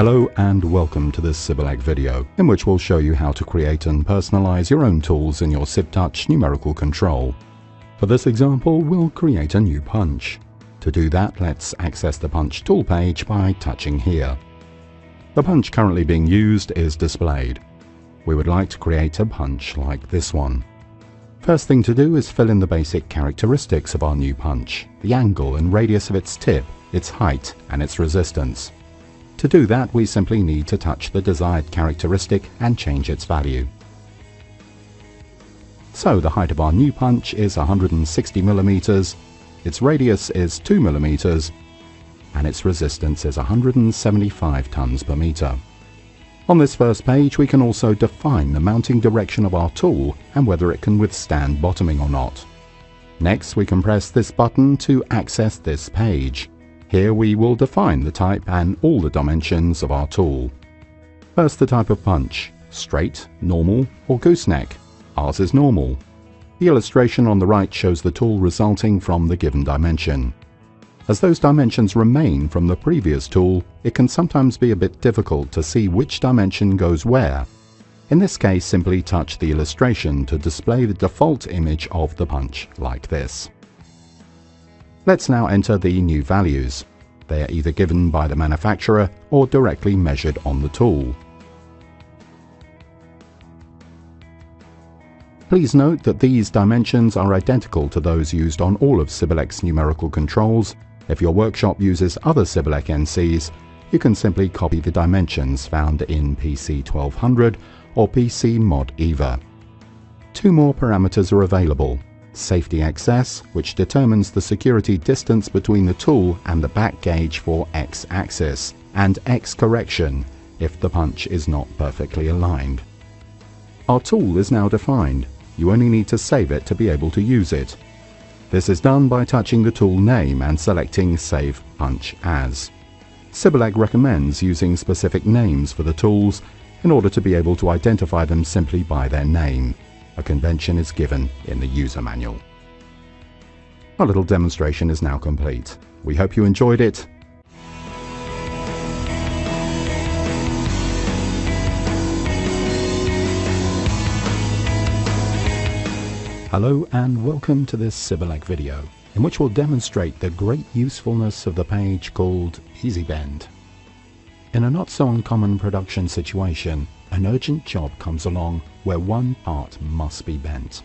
Hello and welcome to this Cybtouch video, in which we'll show you how to create and personalize your own tools in your Cybtouch numerical control. For this example, we'll create a new punch. To do that, let's access the punch tool page by touching here. The punch currently being used is displayed. We would like to create a punch like this one. First thing to do is fill in the basic characteristics of our new punch, the angle and radius of its tip, its height and its resistance. To do that, we simply need to touch the desired characteristic and change its value. So the height of our new punch is 160 mm, its radius is 2 mm, and its resistance is 175 tons per meter. On this first page, we can also define the mounting direction of our tool and whether it can withstand bottoming or not. Next, we can press this button to access this page. Here we will define the type and all the dimensions of our tool. First, the type of punch: straight, normal, or gooseneck. Ours is normal. The illustration on the right shows the tool resulting from the given dimension. As those dimensions remain from the previous tool, it can sometimes be a bit difficult to see which dimension goes where. In this case, simply touch the illustration to display the default image of the punch, like this. Let's now enter the new values. They are either given by the manufacturer or directly measured on the tool. Please note that these dimensions are identical to those used on all of Cybtouch's numerical controls. If your workshop uses other Cybtouch NCs, you can simply copy the dimensions found in PC 1200 or PC Mod EVA. Two more parameters are available: safety access, which determines the security distance between the tool and the back gauge for X-axis, and X correction if the punch is not perfectly aligned. Our tool is now defined. You only need to save it to be able to use it. This is done by touching the tool name and selecting Save Punch As. Cybtouch recommends using specific names for the tools in order to be able to identify them simply by their name. A convention is given in the user manual. Our little demonstration is now complete. We hope you enjoyed it. Hello and welcome to this Cybtouch video, in which we'll demonstrate the great usefulness of the page called Easy Bend. In a not so uncommon production situation, an urgent job comes along where one part must be bent.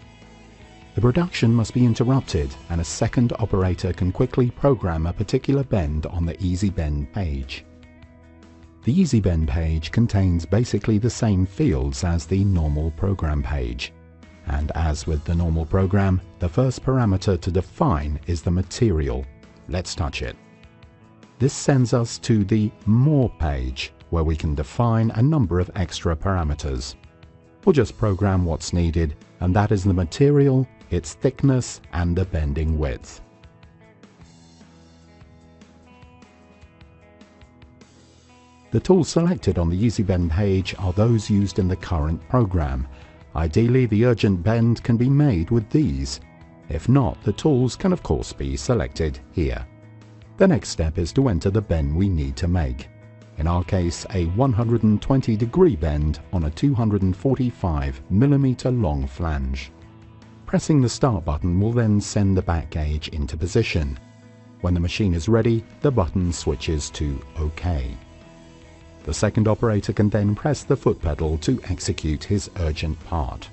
The production must be interrupted and a second operator can quickly program a particular bend on the Easy Bend page. The Easy Bend page contains basically the same fields as the normal program page. And as with the normal program, the first parameter to define is the material. Let's touch it. This sends us to the More page, where we can define a number of extra parameters. We'll just program what's needed, and that is the material, its thickness, and the bending width. The tools selected on the Easy Bend page are those used in the current program. Ideally, the urgent bend can be made with these. If not, the tools can of course be selected here. The next step is to enter the bend we need to make. In our case, a 120-degree bend on a 245mm long flange. Pressing the Start button will then send the back gauge into position. When the machine is ready, the button switches to OK. The second operator can then press the foot pedal to execute his urgent part.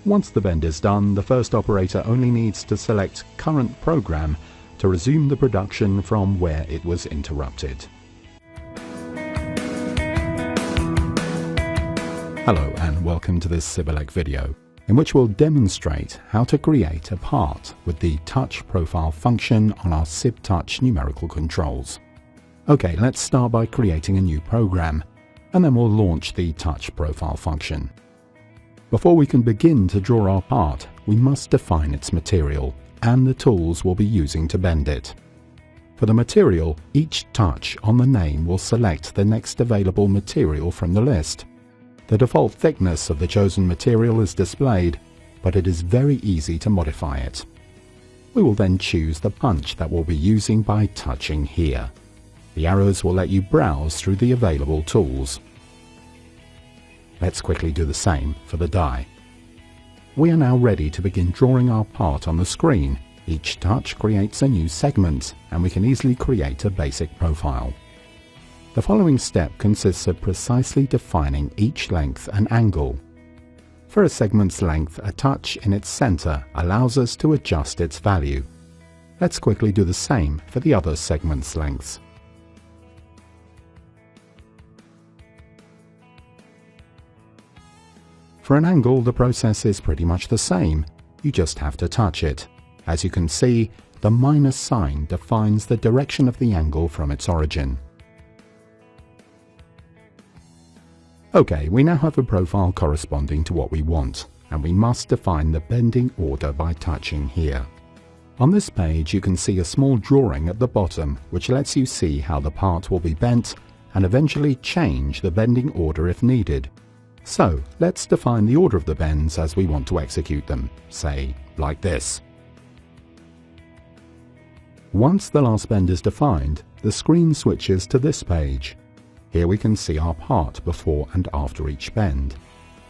Once the bend is done, the first operator only needs to select Current Program to resume the production from where it was interrupted. Hello and welcome to this Cybtouch video, in which we'll demonstrate how to create a part with the Touch Profile function on our Cybtouch numerical controls. Okay, let's start by creating a new program, and then we'll launch the Touch Profile function. Before we can begin to draw our part, we must define its material and the tools we'll be using to bend it. For the material, each touch on the name will select the next available material from the list. The default thickness of the chosen material is displayed, but it is very easy to modify it. We will then choose the punch that we'll be using by touching here. The arrows will let you browse through the available tools. Let's quickly do the same for the die. We are now ready to begin drawing our part on the screen. Each touch creates a new segment, and we can easily create a basic profile. The following step consists of precisely defining each length and angle. For a segment's length, a touch in its center allows us to adjust its value. Let's quickly do the same for the other segment's lengths. For an angle, the process is pretty much the same. You just have to touch it. As you can see, the minus sign defines the direction of the angle from its origin. Okay, we now have a profile corresponding to what we want, and we must define the bending order by touching here. On this page you can see a small drawing at the bottom which lets you see how the part will be bent and eventually change the bending order if needed. So let's define the order of the bends as we want to execute them, say like this. Once the last bend is defined, the screen switches to this page. Here we can see our part before and after each bend,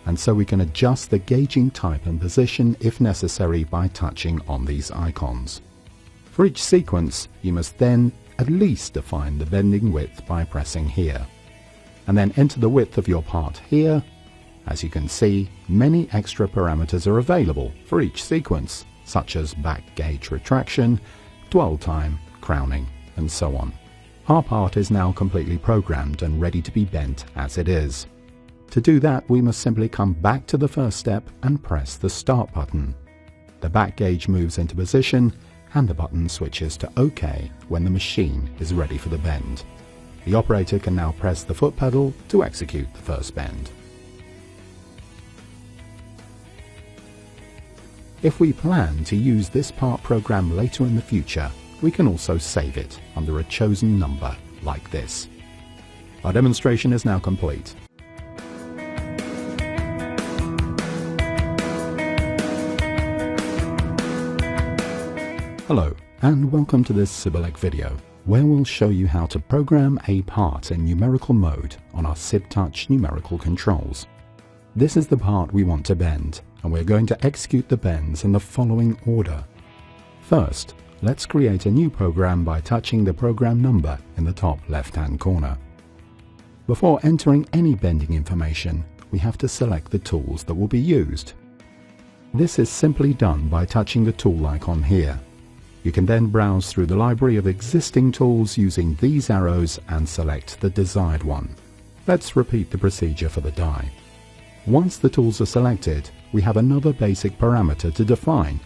and so we can adjust the gauging type and position if necessary by touching on these icons. For each sequence, you must then at least define the bending width by pressing here, and then enter the width of your part here. As you can see, many extra parameters are available for each sequence, such as back gauge retraction, dwell time, crowning, and so on. Our part is now completely programmed and ready to be bent as it is. To do that, we must simply come back to the first step and press the Start button. The back gauge moves into position and the button switches to OK when the machine is ready for the bend. The operator can now press the foot pedal to execute the first bend. If we plan to use this part program later in the future, we can also save it under a chosen number like this. Our demonstration is now complete. Hello, and welcome to this Cybtouch video, where we'll show you how to program a part in numerical mode on our Cybtouch numerical controls. This is the part we want to bend, and we're going to execute the bends in the following order. First, let's create a new program by touching the program number in the top left-hand corner. Before entering any bending information, we have to select the tools that will be used. This is simply done by touching the tool icon here. You can then browse through the library of existing tools using these arrows and select the desired one. Let's repeat the procedure for the die. Once the tools are selected, we have another basic parameter to define,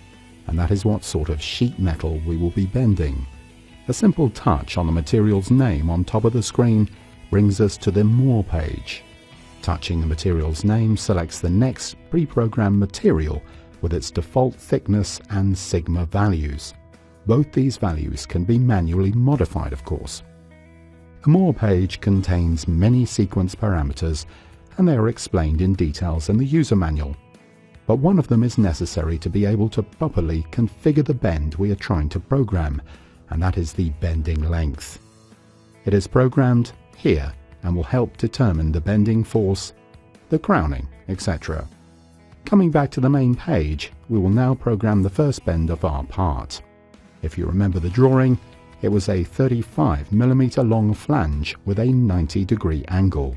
and that is what sort of sheet metal we will be bending. A simple touch on the material's name on top of the screen brings us to the More page. Touching the material's name selects the next pre-programmed material with its default thickness and sigma values. Both these values can be manually modified, of course. The More page contains many sequence parameters, and they are explained in details in the user manual. But one of them is necessary to be able to properly configure the bend we are trying to program, and that is the bending length. It is programmed here and will help determine the bending force, the crowning, etc. Coming back to the main page, we will now program the first bend of our part. If you remember the drawing, it was a 35mm long flange with a 90-degree angle.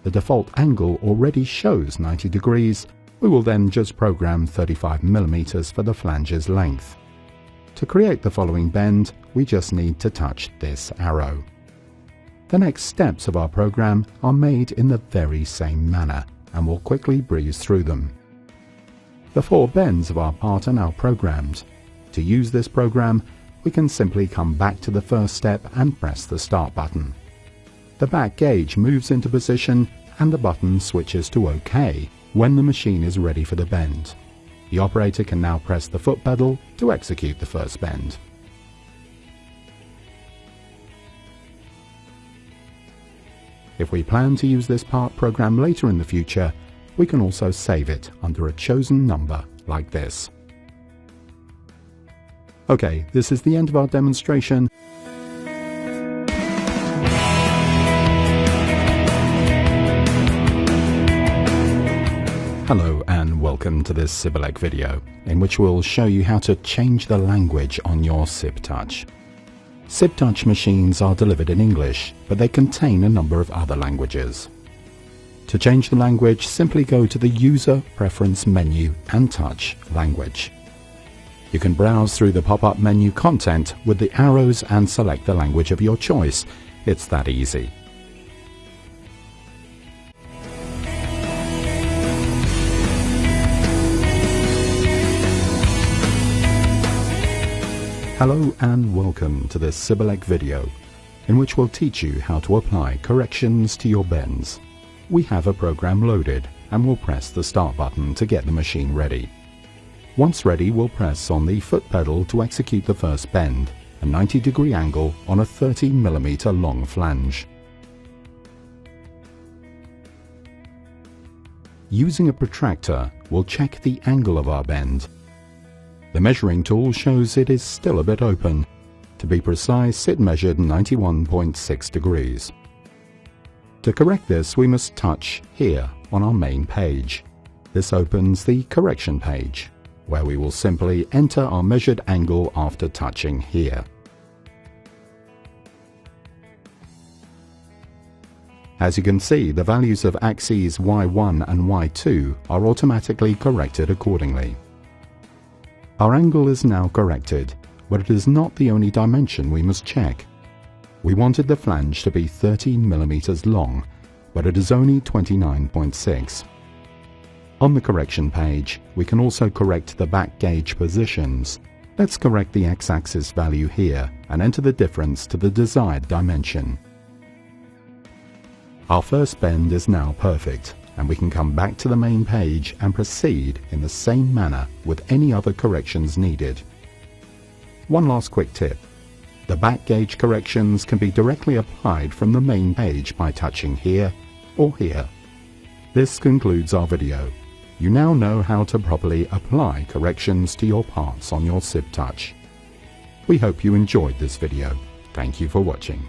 The default angle already shows 90 degrees. We will then just program 35mm for the flange's length. To create the following bend, we just need to touch this arrow. The next steps of our program are made in the very same manner, and we'll quickly breeze through them. The 4 bends of our part are now programmed. To use this program, we can simply come back to the first step and press the Start button. The back gauge moves into position and the button switches to OK when the machine is ready for the bend. The operator can now press the foot pedal to execute the first bend. If we plan to use this part program later in the future, we can also save it under a chosen number like this. Okay, this is the end of our demonstration. Hello and welcome to this Cybtouch video, in which we'll show you how to change the language on your Cybtouch. Cybtouch machines are delivered in English, but they contain a number of other languages. To change the language, simply go to the User Preference menu and touch Language. You can browse through the pop-up menu content with the arrows and select the language of your choice. It's that easy. Hello and welcome to this Cybtouch video, in which we'll teach you how to apply corrections to your bends. We have a program loaded and we'll press the start button to get the machine ready. Once ready, we'll press on the foot pedal to execute the first bend, a 90-degree angle on a 30mm long flange. Using a protractor, we'll check the angle of our bend. The measuring tool shows it is still a bit open. To be precise, it measured 91.6 degrees. To correct this, we must touch here on our main page. This opens the correction page, where we will simply enter our measured angle after touching here. As you can see, the values of axes Y1 and Y2 are automatically corrected accordingly. Our angle is now corrected, but it is not the only dimension we must check. We wanted the flange to be 13mm long, but it is only 29.6. On the correction page, we can also correct the back gauge positions. Let's correct the x-axis value here and enter the difference to the desired dimension. Our first bend is now perfect, and we can come back to the main page and proceed in the same manner with any other corrections needed. One last quick tip. The back gauge corrections can be directly applied from the main page by touching here or here. This concludes our video. You now know how to properly apply corrections to your parts on your Cybtouch. We hope you enjoyed this video. Thank you for watching.